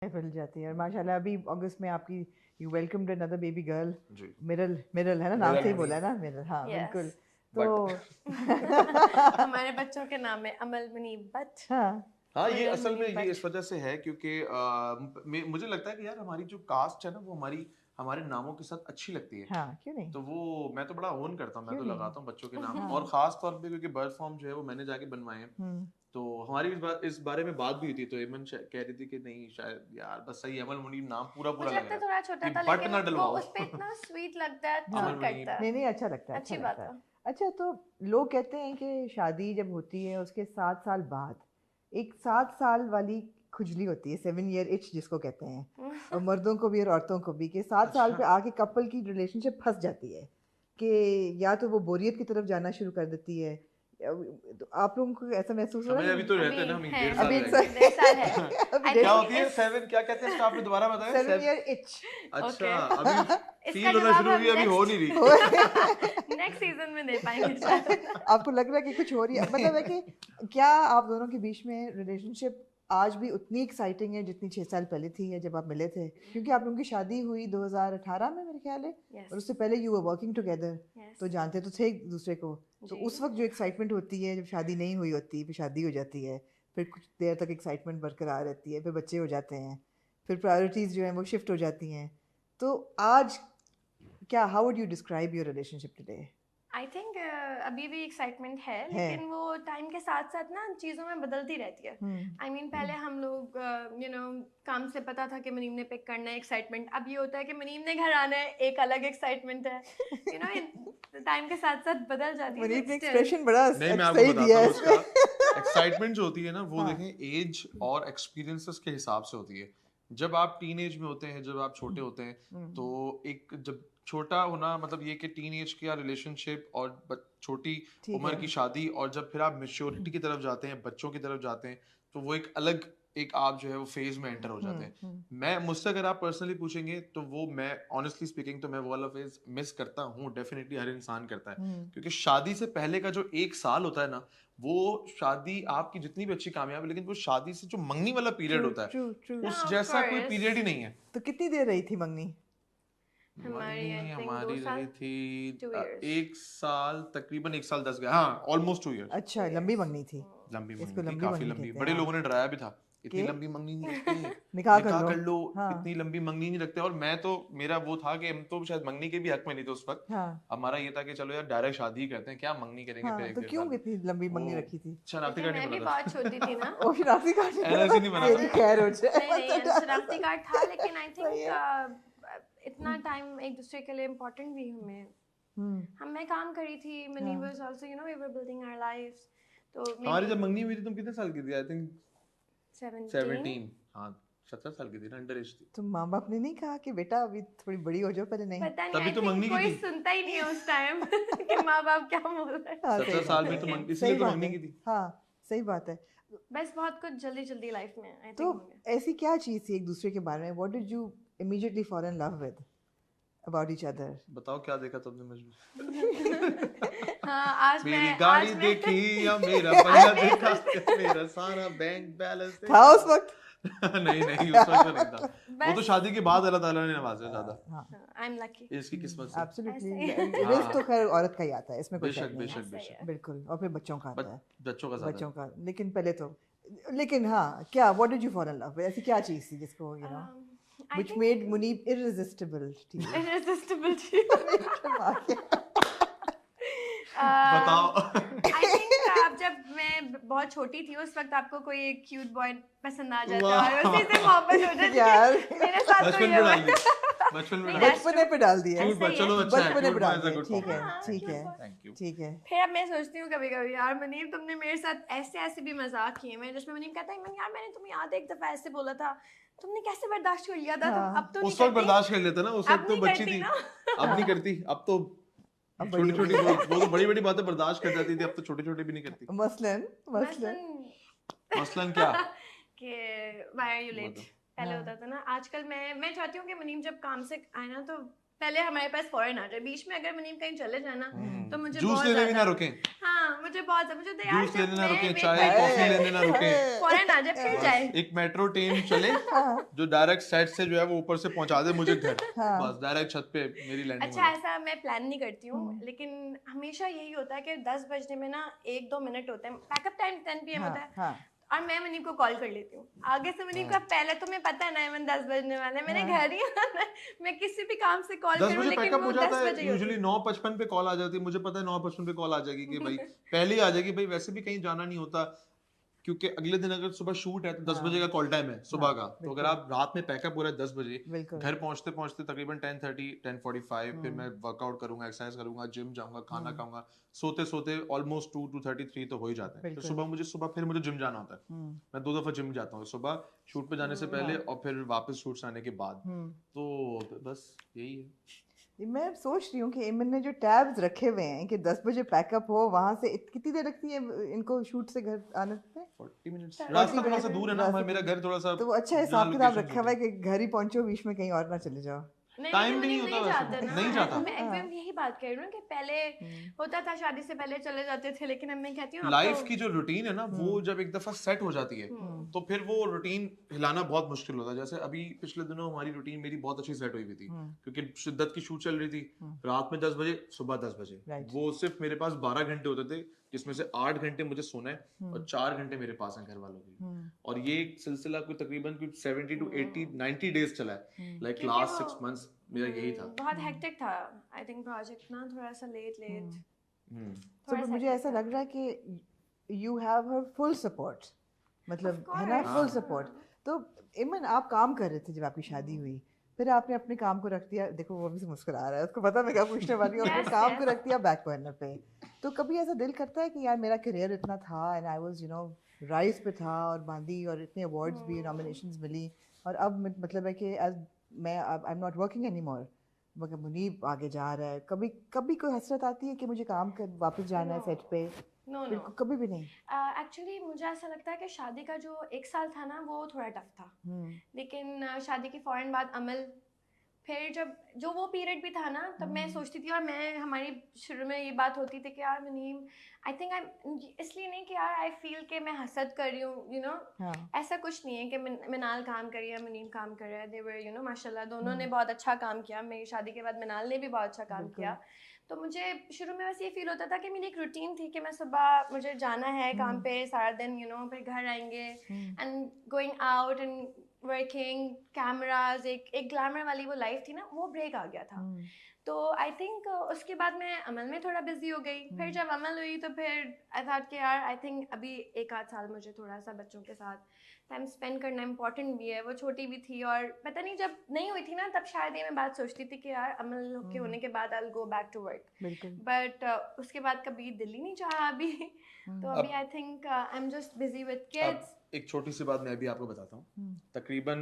मिल जाती है। और माशाल्लाह अभी अगस्त में आपकी you welcomed another baby girl जी। मिरल, मिरल है ना, नाम मिरल से ही मुनीब। बोला है ना मिरल, हाँ बिल्कुल। यस तो हमारे बच्चों के नाम है अमल मुनीब बट हाँ हाँ, ये मिरल असल में मुनीब ये बट इस वजह से है क्योंकि मुझे लगता है कि यार हमारी जो कास्ट है ना वो हमारे नामों के साथ अच्छी लगती है। हाँ, क्यों नहीं, तो वो मैं तो बड़ा ओन करता हूँ, मैं क्यों तो नहीं, लगाता हूँ बच्चों के नाम हाँ, और खास तौर पे क्योंकि बर्थ फॉर्म जो है वो मैंने जाके बनवाए हैं। हम्म, तो हमारी इस बारे में बात भी हुई थी, तो एमन कह रही थी कि नहीं शायद यार बस सही अमल मुनीब नाम पूरा मुझे लग लगता रहा है थोड़ा है छोटा कि था बट लेकिन ना वो डलवाओ। उस पे इतना स्वीट लगता है, हाँ, सूट करता है। नहीं नहीं, अच्छा लगता है, अच्छा अच्छी लगता बात है। है। अच्छा, तो लोग कहते हैं कि शादी जब होती है उसके 7 साल बाद एक 7 साल वाली खुजली होती है, 7 ईयर इच जिसको कहते हैं, और मर्दों को भी और औरतों को भी, कि 7 साल अच्छा। पे आके कपल की रिलेशनशिप फंस जाती है कि या तो वो बोरियत की तरफ जाना शुरू कर देती है। तो आप लोगों को ऐसा महसूस हो रहा हमें है अभी कि तो रहते हैं ना, हम है 1.5 साल अभी रह एक गए। 1.5 साल है। अभी I क्या think होती है 7, क्या कहते हैं इसका, आपने दोबारा बताया? 7 ईयर इच अच्छा, Okay. अभी इसका फील होना जवाब शुरू हम हुई, अभी हो नहीं रही। नेक्स्ट सीजन में दे पाएंगे शायद। आपको लग रहा है कि कुछ हो रही है, मतलब है कि क्या आप दोनों के बीच में रिलेशनशिप आज भी उतनी एक्साइटिंग है जितनी 6 साल पहले थी या जब आप मिले थे? क्योंकि आप लोगों की शादी हुई 2018 में मेरे ख्याल है, Yes. और उससे पहले you were working together, Yes. तो जानते तो थे एक दूसरे को। तो जी। उस वक्त जो एक्साइटमेंट होती है, जब शादी नहीं हुई होती, फिर शादी हो जाती है, फिर कुछ देर तक एक्साइटमेंट बरकरार रहती है, फिर बच्चे हो जाते हैं, फिर प्रायोरिटीज़ जो हैं वो शिफ्ट हो जाती हैं। तो आज क्या, how would you describe your relationship today? I think अभी भी एक्साइटमेंट है लेकिन वो टाइम के साथ साथ ना चीज़ों में बदलती रहती है। आई मीन पहले हम लोग काम से पता था कि मुनीम ने पिक करना है, एक्साइटमेंट। अब ये होता है कि मुनीम ने घर आना है, एक अलग एक्साइटमेंट है। टाइम के साथ साथ बदल जाती है मनीष ने but still, एक्सप्रेशन बड़ा नहीं, मैं आपको सही बताता दिया है हूँ इसमें। उसका एक्साइटमेंट जो होती है ना वो हाँ। देखें एज और एक्सपीरियंसेस के हिसाब से होती है। जब आप टीन एज में होते हैं, जब आप छोटे होते हैं, तो एक जब छोटा होना मतलब ये कि टीन एज का रिलेशनशिप और छोटी ठीक उम्र है। की शादी, और जब फिर आप मेच्योरिटी की तरफ जाते हैं, बच्चों की तरफ जाते हैं, तो वो एक अलग एक आप जो है वो फेज में एंटर हो जाते हैं। मैं मुझसे अगर आप पर्सनली पूछेंगे तो वो मैं ऑनेस्टली स्पीकिंग तो मैं वो वाला फेज मिस करता हूँ, डेफिनेटली हर इंसान करता है। क्योंकि शादी से पहले का जो 1 साल होता है ना, वो शादी आपकी जितनी भी अच्छी कामयाब है, लेकिन वो शादी से जो मंगनी वाला पीरियड ट्रू होता है ट्रू ट्रू। उस of जैसा कोई course, पीरियड ही नहीं है। तो कितनी देर रही थी मंगनी? हमारी I think 2 हमारी साल, रही थी 2 years. 1 साल, तकरीबन 1 साल 10 गया, हाँ ऑलमोस्ट 2 इयर्स। अच्छा, लंबी मंगनी थी। लंबी इसको मंगनी थी, लंबी काफी मंगनी लंबी। कहते हैं, बड़े हाँ। लोगों ने डराया भी था, इतनी के लंबी मंगनी नहीं रखते, निकाह निकाह कर कर लो, हाँ। इतनी लंबी मंगनी नहीं रखते। और मैं तो मेरा वो था कि हम तो शायद मंगनी के भी हक में नहीं थे उस वक्त। हाँ हमारा ये था कि चलो यार डायरेक्ट शादी ही करते हैं, क्या मंगनी करेंगे फिर हाँ, तो 1-1.5 क्यों साल में। इतनी लंबी मंगनी वो रखी थी? शनाख्ती क्योंकि कार्ड मैं नहीं भी बना बहुत छोटी थी ना। ओ, शनाख्ती कार्ड NRC नहीं बना था। तेरी खैर हो जाए। नहीं शनाख्ती कार्ड था लेकिन आई सही थिंक इतना टाइम एक दूसरे के लिए इम्पोर्टेंट भी हमें मैं काम करी थी, money was also we were building our lives. तो हमारी जब मंगनी हुई थी तुम कितने साल की थी? I think 17। 17 हाँ 17 साल की थी ना, अंडर एज थी। तो माँ बाप ने नहीं कहा कि बेटा अभी थोड़ी बड़ी हो जाओ? पहले नहीं, पता नहीं, तभी आई तो थिंक मंगनी की कोई थी। सुनता ही नहीं है उस टाइम कि माँ बाप क्या बोल रहे हैं। हाँ, 17 साल में तो सही इसलिए तो बात मंगनी है, की थी। हाँ सही बात है। बस बहुत कुछ जल्दी जल्दी लाइफ में आई तो थिंक। ऐसी क्या चीज़ थी एक दूसरे के बारे में, what did you immediately fall in love with about each other? बताओ क्या देखा तुमने मुझमें? हाँ मेरी गाड़ी देखी या मेरा बंगला देखा, मेरा सारा बैंक बैलेंस था उस वक्त? नहीं उस वक्त तो नहीं था। वो तो शादी के बाद अल्लाह ताला ने नवाजा ज्यादा। आई एम लकी, इसकी किस्मत से। एब्सोल्युटली, ऐसे रिस्क तो खैर औरत का ही आता है, इसमें कोई शक बेशक नहीं है। बेशक बेशक। बिल्कुल, और फिर बच्चों का आता है, बच्चों का ज्यादा। बच्चों का। लेकिन पहले तो, लेकिन हाँ, क्या what did you fall in love with? ऐसी क्या चीज़ थी जिसको you know which made Munib irresistible to you? irresistible बताओ। आई थिंक आप जब मैं बहुत छोटी थी उस वक्त आपको कोई एक क्यूट बॉय पसंद आ जाता है और उसी से मोहब्बत हो जाती यार, है। मेरे साथ तो बचपन ये में हुआ। डाल दी, बचपन में नहीं, डाल बचपने पे डाल दिया, Cute ऐसा ही चलो है। अच्छा है, बचपने पे cute डाल boy is a दिया, good ठीक है compliment. ठीक है Thank you. ठीक है। फिर अब मैं सोचती हूँ कभी कभी यार मनीब तुमने मेरे साथ ऐसे ऐसे भी मजाक किए हैं जिसमें मनीब कहता है यार मैंने तुम्हें याद है एक दफा ऐसे बोला था, तुमने कैसे बर्दाश्त कर लिया था? तुम अब तो नहीं उस वक्त करती। बर्दाश्त कर लेता ना, उस अब वक्त तो नहीं बच्ची करती थी, ना। अब नहीं करती। अब तो अब छोटी बड़ी छोटी वो तो बड़ी बड़ी बातें बर्दाश्त कर जाती थी, अब तो छोटी छोटी भी नहीं करती। मसलन मसलन क्या? कि व्हाई आर यू लेट? बोलो। पहले होता था ना, आजकल मैं चाहती हूँ कि मनीम जब काम से आए ना तो पहले हमारे पास फौरन आ जाए, बीच में अगर मुनीम कहीं चले जाए ना तो मुझे जूस बहुत लेने भी ना ज्यादा रुकें, हाँ मुझे बहुत मुझे तो यार जूस लेने ना रुकें, मैं चाय कॉफी लेने ना रुकें, फौरन आ जाए फिर जाए। एक मेट्रो ट्रेन चले जो डायरेक्ट सेट से जो है वो ऊपर से पहुंचा दे मुझे घर, हाँ। बस डायरेक्ट छत पे मेरी लैंडिंग अच्छा ऐसा मैं प्लान नहीं करती हूँ, लेकिन हमेशा यही होता है कि 10 बजने में ना 1-2 मिनट होते हैं, पैकअप टाइम 10 PM होता है हाँ और मैं मुनीम को कॉल कर लेती हूँ आगे से। मुनीम का पहले तुम्हें पता है ना इवन 10 बजने वाले हैं, मैंने घर ही आना है, मैं किसी भी काम से कॉल 10 करूँ बजे लेकिन पैकअप वो हो 10 जाता है, बजे ही होती यूजुअली है। 9:55 पे कॉल आ जाती है, मुझे पता है 9:55 पे कॉल आ जाएगी कि भाई पहले ही आ जाएगी, भाई वैसे भी कहीं जाना नहीं होता क्योंकि अगले दिन अगर सुबह शूट है तो 10 बजे का कॉल टाइम है सुबह का, तो अगर आप रात में पैकअप हो रहा है 10 बजे, बिल्कुल घर पहुंचते पहुंचते तकरीबन 10:30 10:45, फिर मैं वर्कआउट करूंगा, एक्सरसाइज करूंगा, जिम जाऊंगा, खाना खाऊंगा, सोते सोते ऑलमोस्ट 2-2:33 तो हो ही जाते हैं, फिर बिल्कुल। सुबह फिर मुझे जिम जाना होता है, मैं 2 दफा जिम जाता हूँ, सुबह शूट पे जाने से पहले और फिर वापस शूट से आने के बाद, तो बस यही है। मैं सोच रही हूँ कि इमन ने जो टैब्स रखे हुए हैं कि 10 बजे पैकअप हो, वहां से कितनी देर लगती है इनको शूट से घर आने पे? 40 मिनट्स, रास्ता थोड़ा सा दूर है ना, मेरा घर थोड़ा सा तो वो अच्छा हिसाब किताब रखा हुआ है कि घर ही पहुंचो, बीच में कहीं और ना चले जाओ। टाइम भी नहीं होता जाता वैसे, ना, नहीं जाता। मैं एकदम यही बात कर रही हूँ कि पहले होता था शादी से पहले चले जाते थे, लेकिन अब मैं कहती हूँ लाइफ की जो रूटीन है ना वो जब एक दफा सेट हो जाती है तो फिर वो रूटीन हिलाना बहुत मुश्किल होता है। जैसे अभी पिछले दिनों हमारी रूटीन मेरी बहुत अच्छी सेट हुई हुई थी क्योंकि शिद्दत की शूट चल रही थी, रात में 10 बजे सुबह 10 बजे, वो सिर्फ मेरे पास 12 घंटे होते थे जिसमें से 8 घंटे मुझे सोना है और 4 घंटे मेरे पास हैं घर वालों के, और ये एक सिलसिला कोई तकरीबन 70 to 80 90 डेज चला है, लाइक लास्ट 6 months मेरा यही था। बहुत हेक्टिक था आई थिंक प्रोजेक्ट ना, थोड़ा सा लेट तो मुझे ऐसा लग रहा है कि you have her full support, मतलब है ना, फुल सपोर्ट। तो इमन आप काम कर रहे थे जब आपकी शादी हुई, फिर आपने अपने काम को रख दिया, देखो वो भी से मुस्कुरा रहा है, उसको पता मैं क्या पूछने वाली हूँ, अपने काम को रख दिया बैक बर्नर पे। तो कभी ऐसा दिल करता है कि यार मेरा करियर इतना था एंड आई वाज राइज पे था और बांधी और इतने अवार्ड्स भी नॉमिनेशंस मिली, और अब मतलब है कि मैं I am not working any more, मगर मुनीब आगे जा रहा है, कभी कभी कोई हसरत आती है कि मुझे काम कर वापस जाना है सेट पे? नो कभी भी नहीं। एक्चुअली मुझे ऐसा लगता है कि शादी का जो 1 साल था ना वो थोड़ा टफ था, लेकिन शादी के फौरन बाद अमल, फिर जब जो वो पीरियड भी था ना तब मैं सोचती थी, और मैं हमारी शुरू में ये बात होती थी कि यार मुनीम आई थिंक आई, इसलिए नहीं कि यार आई फील कि मैं हसद कर रही हूँ ऐसा कुछ नहीं है कि मिनाल काम कर रही है, मुनीम काम कर रहा है, दे वर माशाल्लाह दोनों ने बहुत अच्छा काम किया, मेरी शादी के बाद मिनाल ने भी बहुत अच्छा काम किया। तो मुझे शुरू में बस ये फील होता था कि मेरी एक रूटीन थी कि मैं सुबह मुझे जाना है काम पे सारा दिन, फिर घर आएंगे and going out and working, cameras, एक ग्लैमर वाली वो लाइफ थी ना, वो ब्रेक आ गया था। तो आई थिंक उसके बाद मैं अमल में थोड़ा बिजी हो गई, फिर जब अमल हुई तो फिर आई थॉट कि यार आई थिंक अभी 1-8 साल मुझे थोड़ा सा बच्चों के साथ टाइम स्पेंड करना इम्पोर्टेंट भी है, वो छोटी भी थी और पता नहीं जब नहीं हुई थी ना तब शायद ये मैं बात सोचती थी कि यार अमल के होने के बाद I will go back to work, but उसके बाद कभी दिल ही नहीं चाहा अभी तो अभी I think I am just busy with kids. एक छोटी सी बात मैं भी आपको बताता हूँ, तकरीबन